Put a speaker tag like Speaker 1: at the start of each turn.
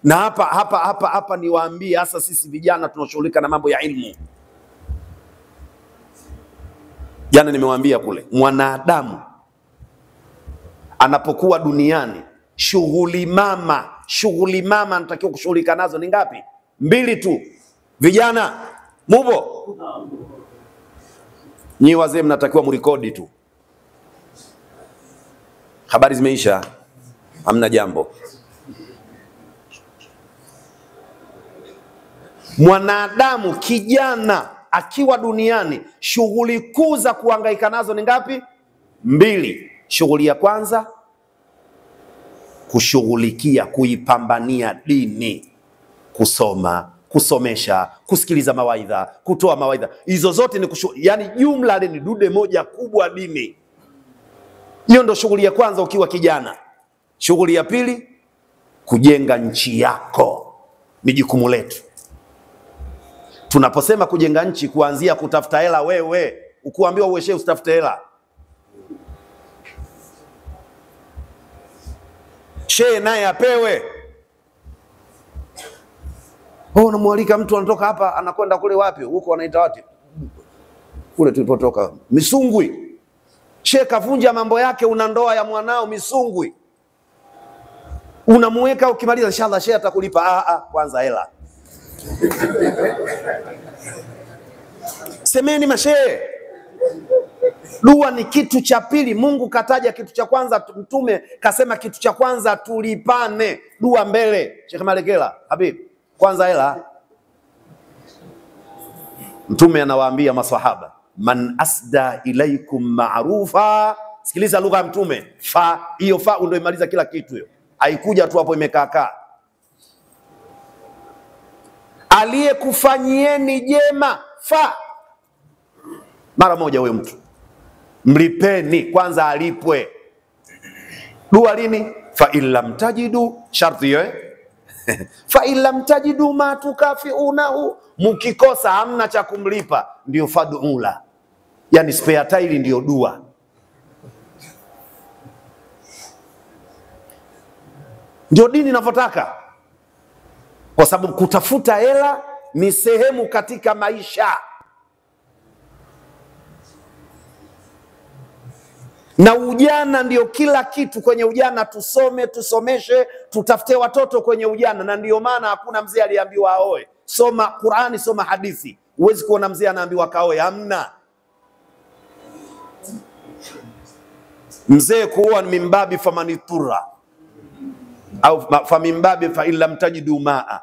Speaker 1: Na hapa niwaambie, hasa sisi vijana tunashughulika na mambo ya ilmu. Jana nimewaambia kule, mwanadamu anapokuwa duniani, shughuli mama anatakiwa kushughulika nazo ni ngapi? 2 tu. Vijana mupo? Nyi wazee mnatakiwa mrekodi tu. Habari zimeisha, hamna jambo. Mwanadamu kijana akiwa duniani, shughuli kuu za kuhangaika nazo ni ngapi? 2. Shughuli ya kwanza, kushughulikia kuipambania dini, kusoma, kusomesha, kusikiliza mawaidha, kutoa mawaidha. Hizo zote ni yani jumla ni dude moja kubwa dini. Hiyo ndo shughuli ya kwanza ukiwa kijana. Shughuli ya pili, kujenga nchi yako. Ni jukumu letu. Tunaposema kujenga nchi, kuanzia kutafuta hela wewe, ukuambiwa uweshe usitafute hela. Shehe naye apewe. Unamwalika mtu anatoka hapa anakwenda kule wapi? Huko wanaita wapi? Kule tulipotoka, Misungwi. Shehe kavunja mambo yake, una ndoa ya mwanao Misungwi. Unamuweka, ukimaliza inshallah shehe atakulipa. Kwanza hela. Semeni mashehe. Dua ni kitu cha pili. Mungu kataja kitu cha kwanza, Mtume kasema kitu cha kwanza tulipane. Dua mbele. Sheikh Malekela, Habib, kwanza hela. Mtume anawaambia maswahaba, man asda ilaikum ma'rufa. Sikiliza lugha ya Mtume. Hiyo fa ndio imaliza kila kitu hiyo. Haikuja tu hapo imekaa. Aliyekufanyieni jema, mara moja huyo mtu mlipeni, kwanza alipwe. Dua lini? Fa illam tajidu, sharti hiyo fa illam tajidu ma tukafiunahu, mkikosa hamna cha kumlipa, ndio fadula, yani spare tile, ndio dua. Ndio dini inavyotaka, kwa sababu kutafuta hela ni sehemu katika maisha. Na ujana ndio kila kitu kwenye ujana. Tusome, tusomeshe, tutafute watoto kwenye ujana. Na ndio maana hakuna mzee aliambiwa aoe. Soma Qur'ani, soma hadithi. Huwezi kuona mzee anaambiwa kaoe, hamna. Mzee kuoa ni mimbabi famanitura, au famimbabi fa illam tajidu maa.